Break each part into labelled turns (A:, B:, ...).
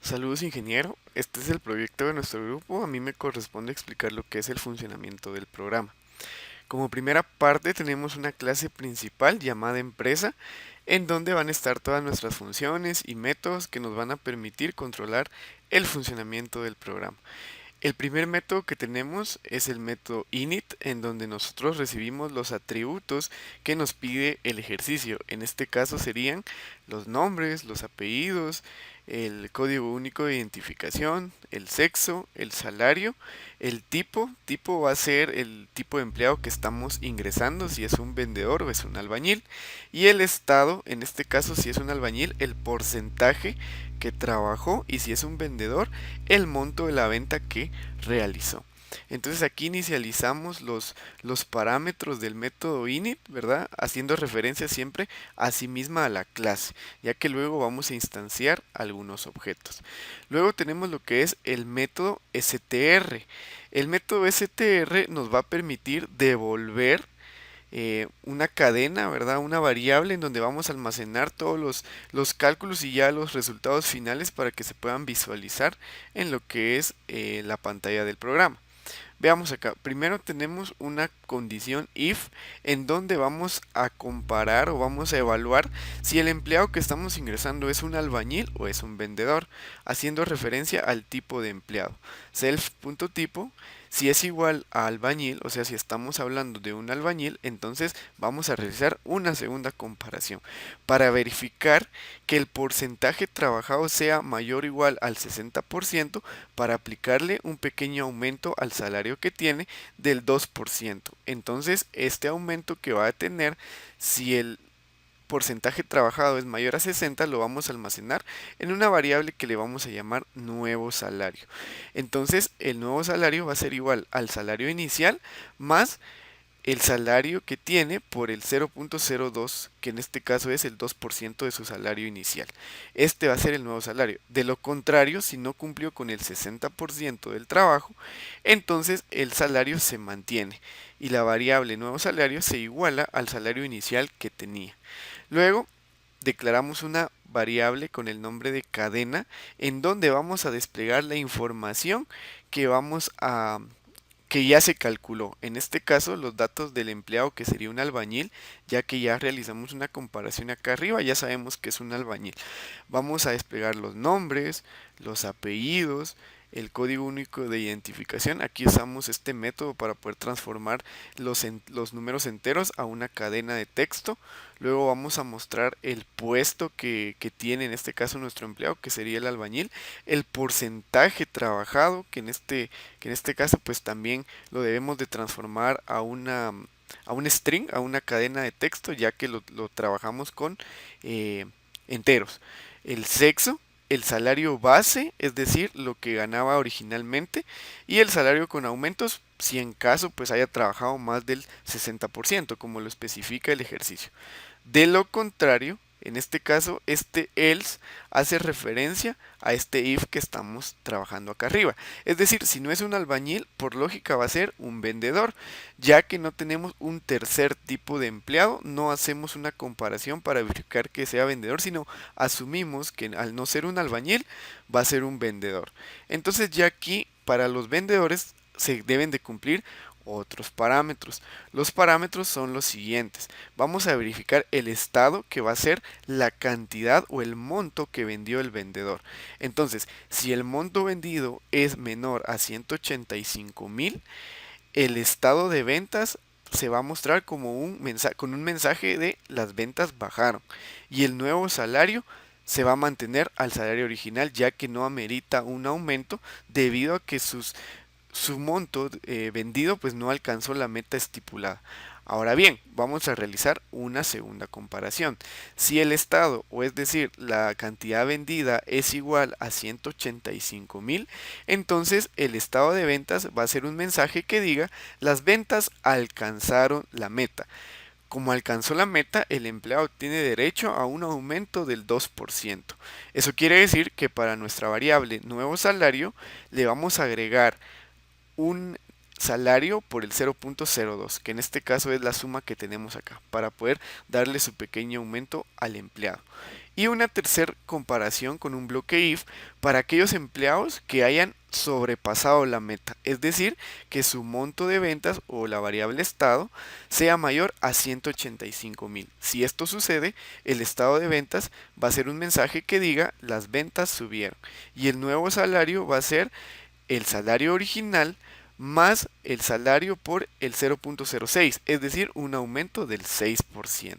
A: Saludos, ingeniero. Este es el proyecto de nuestro grupo. A mí me corresponde explicar lo que es el funcionamiento del programa. Como primera parte tenemos una clase principal llamada empresa, en donde van a estar todas nuestras funciones y métodos que nos van a permitir controlar el funcionamiento del programa. El primer método que tenemos es el método init, en donde nosotros recibimos los atributos que nos pide el ejercicio. En este caso serían los nombres, los apellidos, el código único de identificación, el sexo, el salario, el tipo va a ser el tipo de empleado que estamos ingresando, si es un vendedor o es un albañil, y el estado, en este caso si es un albañil, el porcentaje que trabajó, y si es un vendedor, el monto de la venta que realizó. Entonces aquí inicializamos los parámetros del método init, ¿verdad? Haciendo referencia siempre a sí misma a la clase, ya que luego vamos a instanciar algunos objetos. Luego tenemos lo que es el método str. El método str nos va a permitir devolver una cadena, ¿verdad? Una variable en donde vamos a almacenar todos los cálculos y ya los resultados finales para que se puedan visualizar en lo que es la pantalla del programa. Veamos acá, primero tenemos una condición if en donde vamos a comparar o vamos a evaluar si el empleado que estamos ingresando es un albañil o es un vendedor, haciendo referencia al tipo de empleado. Self.tipo, si es igual a albañil, o sea, si estamos hablando de un albañil, entonces vamos a realizar una segunda comparación para verificar que el porcentaje trabajado sea mayor o igual al 60% para aplicarle un pequeño aumento al salario que tiene del 2%. Entonces, este aumento que va a tener, si el porcentaje trabajado es mayor a 60, lo vamos a almacenar en una variable que le vamos a llamar nuevo salario. Entonces, el nuevo salario va a ser igual al salario inicial más el salario que tiene por el 0.02, que en este caso es el 2% de su salario inicial. Este va a ser el nuevo salario. De lo contrario, si no cumplió con el 60% del trabajo, entonces el salario se mantiene y la variable nuevo salario se iguala al salario inicial que tenía. Luego, declaramos una variable con el nombre de cadena en donde vamos a desplegar la información que vamos a que ya se calculó. En este caso, los datos del empleado, que sería un albañil, ya que ya realizamos una comparación acá arriba, ya sabemos que es un albañil. Vamos a desplegar los nombres, los apellidos, el código único de identificación. Aquí usamos este método para poder transformar los números enteros a una cadena de texto. Luego vamos a mostrar el puesto que tiene en este caso nuestro empleado, que sería el albañil, el porcentaje trabajado, que en este caso pues también lo debemos de transformar a un string, a una cadena de texto, ya que lo trabajamos con eh, enteros. El sexo, el salario base, es decir, lo que ganaba originalmente, y el salario con aumentos, si en caso pues haya trabajado más del 60%, como lo especifica el ejercicio. De lo contrario, en este caso, este else hace referencia a este if que estamos trabajando acá arriba. Es decir, si no es un albañil, por lógica va a ser un vendedor, ya que no tenemos un tercer tipo de empleado, no hacemos una comparación para verificar que sea vendedor, sino asumimos que al no ser un albañil, va a ser un vendedor. Entonces ya aquí, para los vendedores, se deben de cumplir otros parámetros. Los parámetros son los siguientes. Vamos a verificar el estado, que va a ser la cantidad o el monto que vendió el vendedor. Entonces, si el monto vendido es menor a 185,000, el estado de ventas se va a mostrar como con un mensaje de las ventas bajaron, y el nuevo salario se va a mantener al salario original, ya que no amerita un aumento debido a que su monto vendido pues no alcanzó la meta estipulada. Ahora bien, vamos a realizar una segunda comparación. Si el estado, o es decir, la cantidad vendida es igual a 185,000, entonces el estado de ventas va a ser un mensaje que diga las ventas alcanzaron la meta. Como alcanzó la meta, el empleado tiene derecho a un aumento del 2%. Eso quiere decir que para nuestra variable nuevo salario le vamos a agregar un salario por el 0.02, que en este caso es la suma que tenemos acá, para poder darle su pequeño aumento al empleado. Y una tercera comparación con un bloque if para aquellos empleados que hayan sobrepasado la meta, es decir, que su monto de ventas o la variable estado sea mayor a 185,000. Si esto sucede, el estado de ventas va a ser un mensaje que diga las ventas subieron y el nuevo salario va a ser el salario original más el salario por el 0.06, es decir, un aumento del 6%.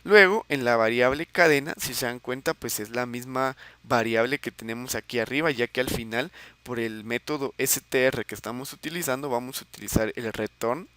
A: Luego, en la variable cadena, si se dan cuenta, pues es la misma variable que tenemos aquí arriba, ya que al final, por el método str que estamos utilizando, vamos a utilizar el return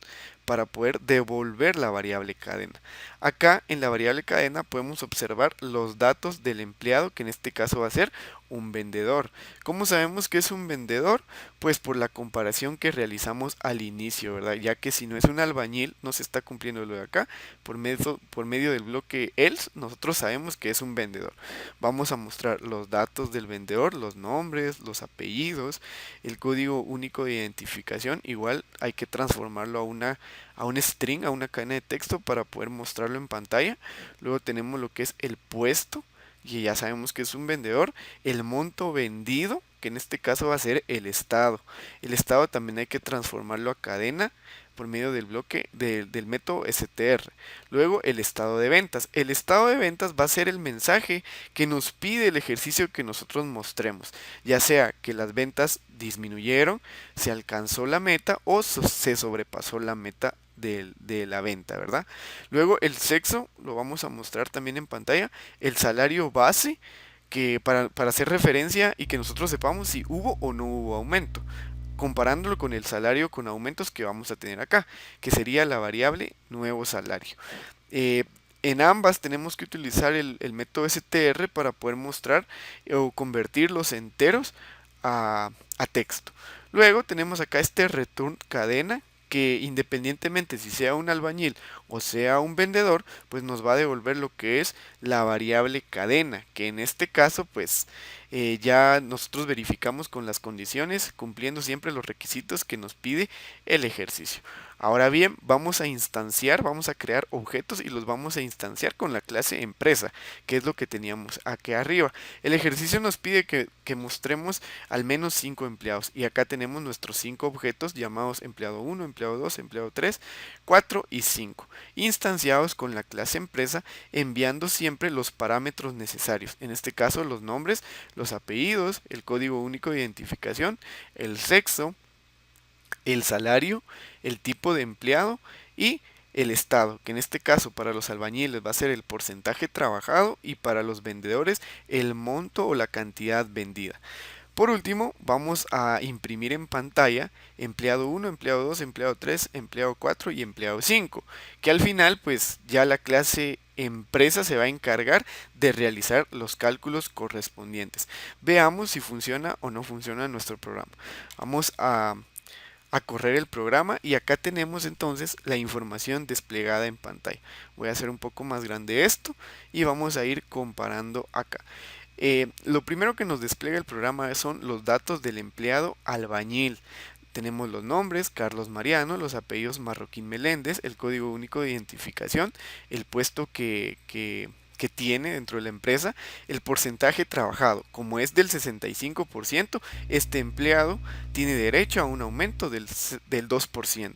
A: para poder devolver la variable cadena. Acá en la variable cadena podemos observar los datos del empleado, que en este caso va a ser un vendedor. ¿Cómo sabemos que es un vendedor? Pues por la comparación que realizamos al inicio, ¿verdad? Ya que si no es un albañil, no se está cumpliendo lo de acá. Por medio del bloque else, nosotros sabemos que es un vendedor. Vamos a mostrar los datos del vendedor, los nombres, los apellidos, el código único de identificación. Igual hay que transformarlo a un string, a una cadena de texto para poder mostrarlo en pantalla. Luego tenemos lo que es el puesto, y ya sabemos que es un vendedor, el monto vendido, que en este caso va a ser el estado. El estado también hay que transformarlo a cadena por medio del bloque del método str. Luego el estado de ventas. El estado de ventas va a ser el mensaje que nos pide el ejercicio que nosotros mostremos, ya sea que las ventas disminuyeron, se alcanzó la meta o se sobrepasó la meta de la venta, ¿verdad? Luego el sexo lo vamos a mostrar también en pantalla, el salario base, que para hacer referencia y que nosotros sepamos si hubo o no hubo aumento, comparándolo con el salario con aumentos que vamos a tener acá, que sería la variable nuevo salario. Eh, en ambas tenemos que utilizar el método str para poder mostrar o convertir los enteros a texto. Luego tenemos acá este return cadena, que independientemente si sea un albañil o sea un vendedor, pues nos va a devolver lo que es la variable cadena, que en este caso pues ya nosotros verificamos con las condiciones, cumpliendo siempre los requisitos que nos pide el ejercicio. Ahora bien, vamos a instanciar, vamos a crear objetos y los vamos a instanciar con la clase empresa, que es lo que teníamos aquí arriba. El ejercicio nos pide que mostremos al menos 5 empleados, y acá tenemos nuestros 5 objetos llamados empleado 1, empleado 2, empleado 3, 4 y 5, instanciados con la clase empresa, enviando siempre los parámetros necesarios, en este caso los nombres, los apellidos, el código único de identificación, el sexo, el salario, el tipo de empleado y el estado, que en este caso para los albañiles va a ser el porcentaje trabajado y para los vendedores el monto o la cantidad vendida. Por último, vamos a imprimir en pantalla empleado 1, empleado 2, empleado 3, empleado 4 y empleado 5, que al final pues ya la clase empresa se va a encargar de realizar los cálculos correspondientes. Veamos si funciona o no funciona nuestro programa. Vamos a correr el programa y acá tenemos entonces la información desplegada en pantalla. Voy a hacer un poco más grande esto y vamos a ir comparando acá. Lo primero que nos despliega el programa son los datos del empleado albañil. Tenemos los nombres, Carlos Mariano, los apellidos Marroquín Meléndez, el código único de identificación, el puesto que tiene dentro de la empresa, el porcentaje trabajado. Como es del 65%, este empleado tiene derecho a un aumento del 2%.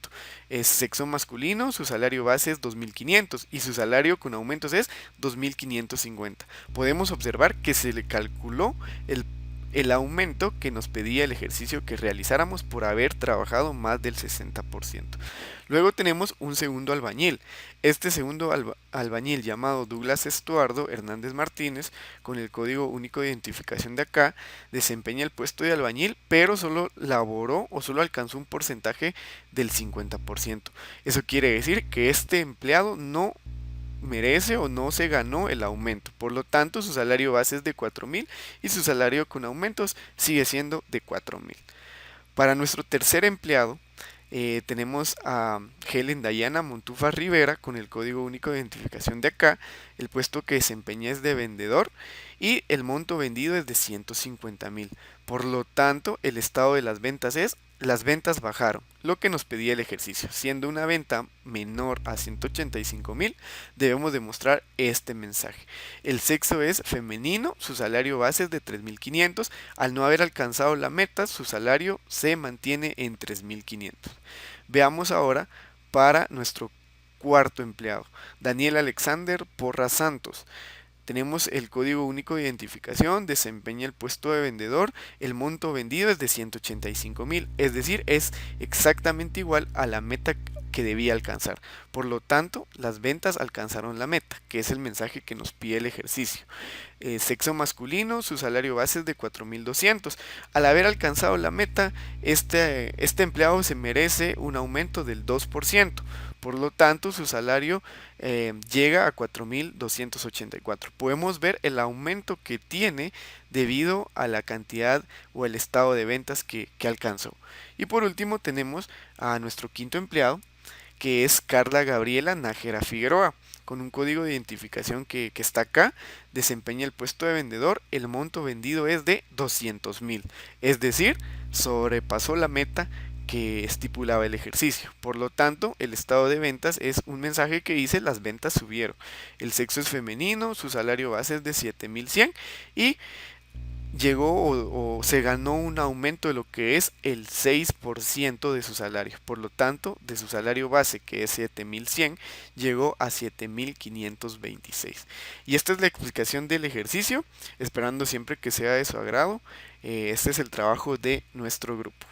A: Es sexo masculino, su salario base es 2.500 y su salario con aumentos es 2.550. Podemos observar que se le calculó el aumento que nos pedía el ejercicio que realizáramos por haber trabajado más del 60%. Luego tenemos un segundo albañil. Este segundo albañil, llamado Douglas Estuardo Hernández Martínez, con el código único de identificación de acá, desempeña el puesto de albañil, pero solo laboró o solo alcanzó un porcentaje del 50%. Eso quiere decir que este empleado no merece o no se ganó el aumento. Por lo tanto, su salario base es de 4.000 y su salario con aumentos sigue siendo de 4.000. Para nuestro tercer empleado, tenemos a Helen Dayana Montufa Rivera con el código único de identificación de acá. El puesto que desempeña es de vendedor y el monto vendido es de 150.000. Por lo tanto, el estado de las ventas es: las ventas bajaron, lo que nos pedía el ejercicio. Siendo una venta menor a 185.000, debemos demostrar este mensaje. El sexo es femenino, su salario base es de 3.500. Al no haber alcanzado la meta, su salario se mantiene en 3.500. Veamos ahora para nuestro cuarto empleado, Daniel Alexander Porras Santos. Tenemos el código único de identificación, desempeña el puesto de vendedor, el monto vendido es de 185.000, es decir, es exactamente igual a la meta que debía alcanzar. Por lo tanto, las ventas alcanzaron la meta, que es el mensaje que nos pide el ejercicio. Sexo masculino, su salario base es de 4.200. Al haber alcanzado la meta, este empleado se merece un aumento del 2%. Por lo tanto, su salario llega a 4.284. Podemos ver el aumento que tiene debido a la cantidad o el estado de ventas que alcanzó. Y por último tenemos a nuestro quinto empleado, que es Carla Gabriela Nájera Figueroa, con un código de identificación que está acá. Desempeña el puesto de vendedor, el monto vendido es de 200.000, es decir, sobrepasó la meta que estipulaba el ejercicio. Por lo tanto, el estado de ventas es un mensaje que dice: las ventas subieron. El sexo es femenino, su salario base es de 7.100 y llegó o se ganó un aumento de lo que es el 6% de su salario. Por lo tanto, de su salario base, que es 7.100, llegó a 7.526. Y esta es la explicación del ejercicio, esperando siempre que sea de su agrado. Este es el trabajo de nuestro grupo.